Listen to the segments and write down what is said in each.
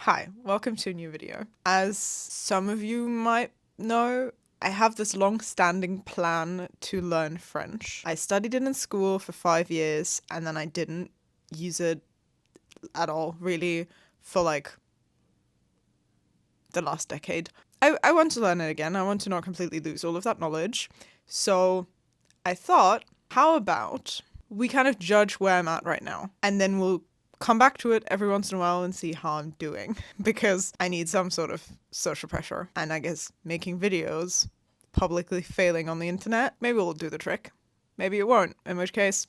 Hi, welcome to a new video. As some of you might know, I have this long-standing plan to learn French. I studied it in school for 5 years and then I didn't use it at all, really, for like the last decade. I want to learn it again. I want to not completely lose all of that knowledge. So I thought, how about we kind of judge where I'm at right now and then we'll come back to it every once in a while and see how I'm doing because I need some sort of social pressure. And I guess making videos, publicly failing on the internet, maybe will do the trick. Maybe it won't, in which case,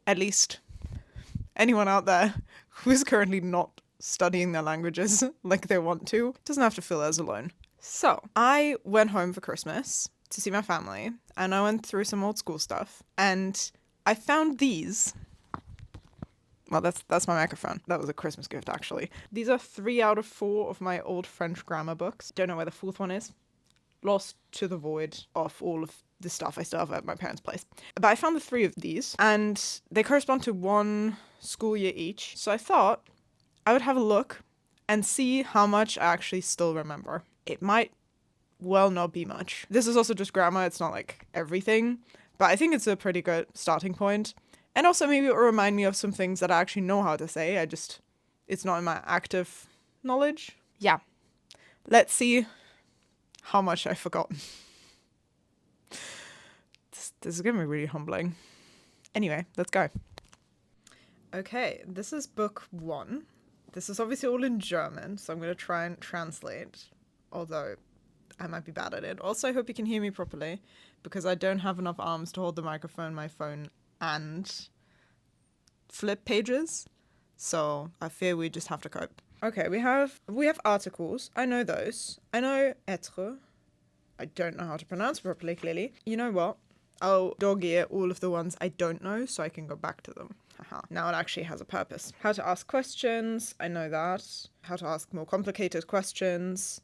at least anyone out there who's currently not studying their languages like they want to doesn't have to feel as alone. So I went home for Christmas to see my family and I went through some old school stuff and I found these. Well, that's my microphone. That was a Christmas gift, actually. These are 3 out of 4 of my old French grammar books. Don't know where the 4th one is. Lost to the void of all of the stuff I still have at my parents' place. But I found the 3 of these, and they correspond to 1 school year each. So I thought I would have a look and see how much I actually still remember. It might well not be much. This is also just grammar. It's not like everything, but I think it's a pretty good starting point. And also maybe it will remind me of some things that I actually know how to say. It's not in my active knowledge. Yeah. Let's see how much I've forgotten. This is going to be really humbling. Anyway, let's go. Okay, this is book 1. This is obviously all in German, so I'm going to try and translate, although I might be bad at it. Also, I hope you can hear me properly, because I don't have enough arms to hold the microphone, my phone, and flip pages, so I fear we just have to cope. Okay, we have articles. I know those. I know être. I don't know how to pronounce it properly, clearly. You know what? I'll dog ear all of the ones I don't know so I can go back to them. Haha. Now it actually has a purpose. How to ask questions. I know that. How to ask more complicated questions.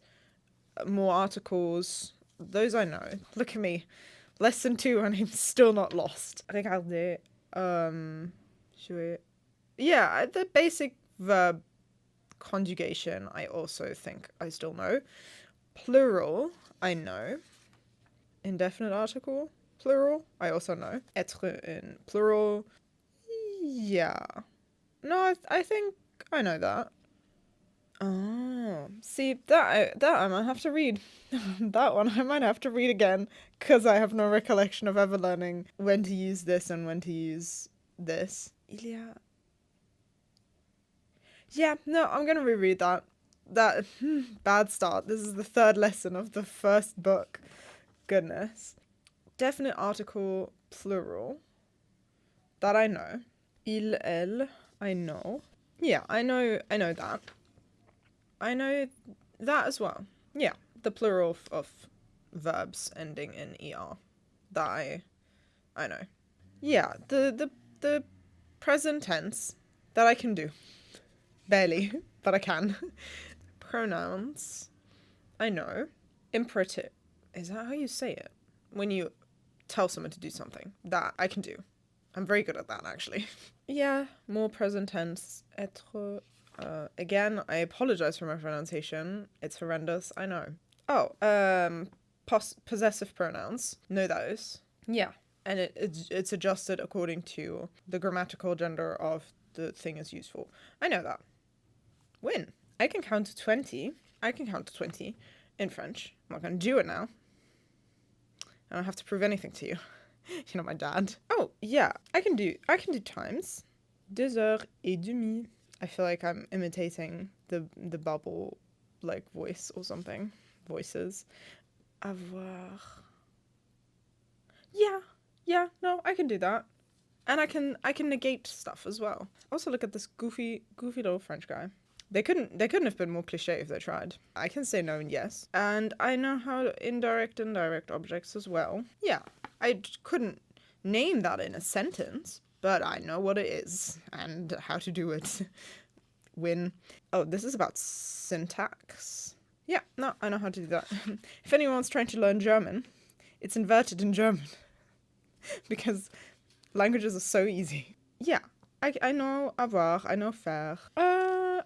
More articles. Those I know. Look at me. Lesson 2 and I'm still not lost. Regardez. Yeah, the basic verb conjugation I also think I still know. Plural, I know. Indefinite article, plural, I also know. Être in plural, yeah. No, I think I know that. Oh, see, that I might have to read. That one I might have to read again, because I have no recollection of ever learning when to use this and when to use this. Yeah, no, I'm gonna reread that. Bad start. This is the 3rd lesson of the 1st book. Goodness. Definite article, plural. That I know. Il, elle, I know. Yeah, I know that. I know that as well. Yeah, the plural of verbs ending in er. That I know. Yeah, the present tense that I can do. Barely, but I can. Pronouns, I know. Imperative, is that how you say it? When you tell someone to do something. That I can do. I'm very good at that, actually. Yeah, more present tense. Être. Again, I apologize for my pronunciation. It's horrendous, I know. Oh, possessive pronouns. Know those. Yeah, and it's adjusted according to the grammatical gender of the thing is used for. I know that. Win. I can count to 20. I can count to 20 in French. I'm not going to do it now. I don't have to prove anything to you. You're not my dad. Oh, yeah. I can do times. 2h30. I feel like I'm imitating the bubble, like, voice or something. Voices. Avoir. Yeah, no, I can do that. And I can negate stuff as well. Also, look at this goofy little French guy. They couldn't have been more cliche if they tried. I can say no and yes. And I know how to indirect and direct objects as well. Yeah, I couldn't name that in a sentence, but I know what it is and how to do it. Win. Oh, this is about syntax. Yeah, no, I know how to do that. If anyone's trying to learn German, it's inverted in German. Because languages are so easy. Yeah, I know avoir, I know faire.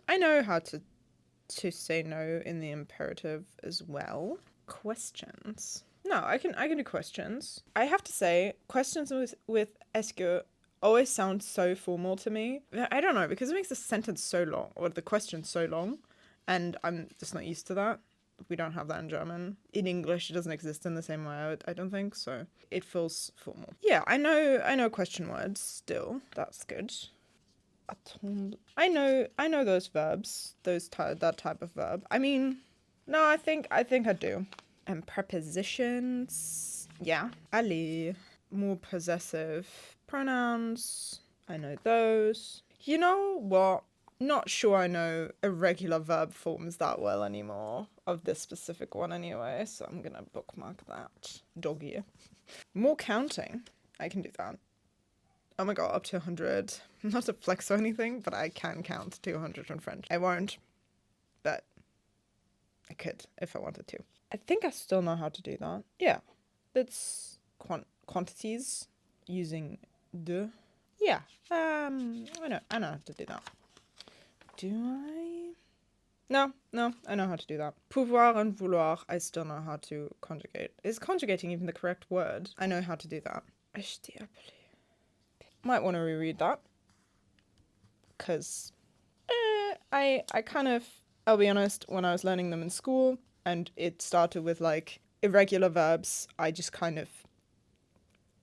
I know how to say no in the imperative as well. Questions. No, I can do questions. I have to say, questions with est-ce que always sound so formal to me. I don't know, because it makes the sentence so long, or the question so long, and I'm just not used to that. We don't have that in German. In English, it doesn't exist in the same way, I don't think, so it feels formal. Yeah, I know question words still. That's good. I know those verbs, that type of verb. I mean, no, I think I do. And prepositions, yeah. Aller, more possessive pronouns. I know those. You know what? Not sure I know irregular verb forms that well anymore of this specific one anyway, so I'm gonna bookmark that. Dog ear. More counting. I can do that. Oh my god, up to 100. Not to flex or anything, but I can count to 100 in French. I won't, but I could if I wanted to. I think I still know how to do that. Yeah, that's quantities using de. Yeah, I know how to do that. Do I? No, I know how to do that. Pouvoir and vouloir, I still know how to conjugate. Is conjugating even the correct word? I know how to do that. Acheter, appeler. Might want to reread that. Because I kind of, I'll be honest, when I was learning them in school, and it started with like irregular verbs, I just kind of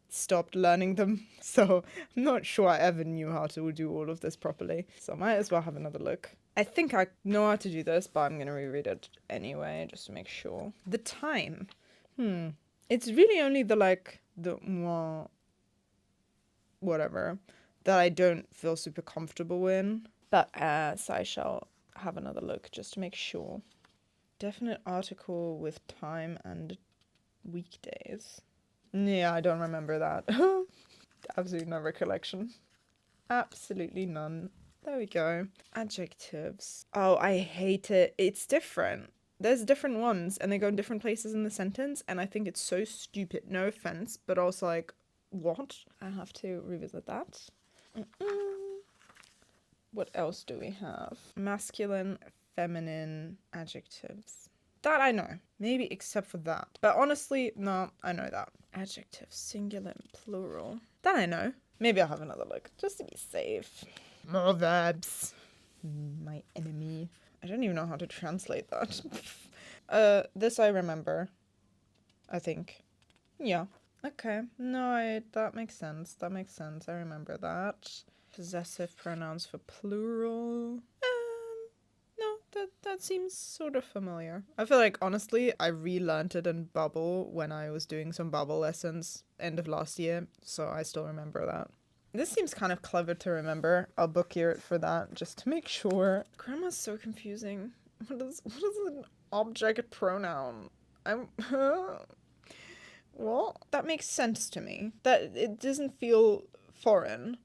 stopped learning them. So I'm not sure I ever knew how to do all of this properly. So I might as well have another look. I think I know how to do this, but I'm going to reread it anyway, just to make sure. The time. It's really only the moi, whatever, that I don't feel super comfortable in. But so I shall have another look just to make sure. Definite article with time and weekdays. Yeah, I don't remember that. Absolutely no recollection. Absolutely none. There we go. Adjectives. Oh, I hate it. It's different. There's different ones and they go in different places in the sentence, and I think it's so stupid. No offense, but also like, what? I have to revisit that. What else do we have? Masculine, feminine adjectives. That I know. Maybe except for that. But honestly, no, I know that. Adjectives, singular and plural. That I know. Maybe I'll have another look, just to be safe. More verbs. My enemy. I don't even know how to translate that. This I remember. I think. Yeah. Okay. No, that makes sense. That makes sense. I remember that. Possessive pronouns for plural. No, that seems sort of familiar. I feel like, honestly, I relearned it in Bubble when I was doing some Bubble lessons end of last year, so I still remember that. This seems kind of clever to remember. I'll book it for that, just to make sure. Grammar's so confusing. What is an object pronoun? What? That makes sense to me. That it doesn't feel foreign.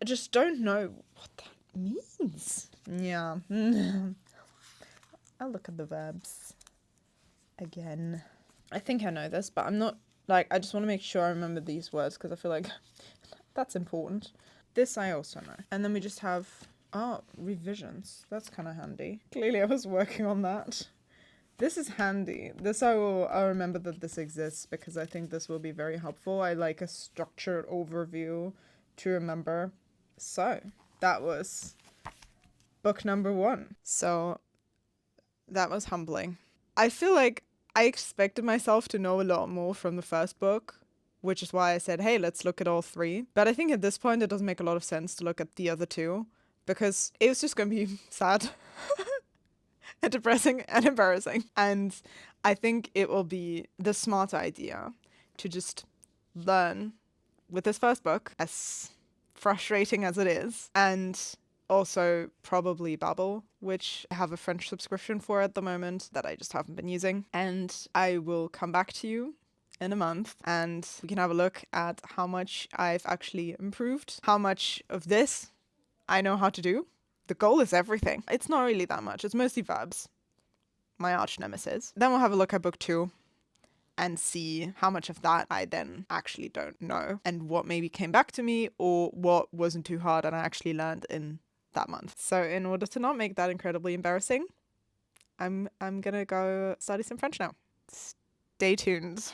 I just don't know what that means. Yeah. I'll look at the verbs again. I think I know this, but I'm not, like, I just want to make sure I remember these words because I feel like that's important. This I also know. And then we just have, revisions. That's kind of handy. Clearly I was working on that. This is handy. This I'll remember that this exists because I think this will be very helpful. I like a structured overview to remember. So that was book number 1. So that was humbling. I feel like I expected myself to know a lot more from the first book, which is why I said, hey, let's look at all 3. But I think at this point it doesn't make a lot of sense to look at the other 2 because it was just going to be sad and depressing and embarrassing. And I think it will be the smart idea to just learn with this first book, as frustrating as it is, and also probably Babbel, which I have a French subscription for at the moment that I just haven't been using. And I will come back to you in a month and we can have a look at how much I've actually improved, how much of this I know how to do. The goal is everything. It's not really that much. It's mostly verbs, my arch nemesis. Then we'll have a look at book 2 and see how much of that I then actually don't know and what maybe came back to me or what wasn't too hard and I actually learned in that month. So in order to not make that incredibly embarrassing, I'm gonna go study some French now. Stay tuned.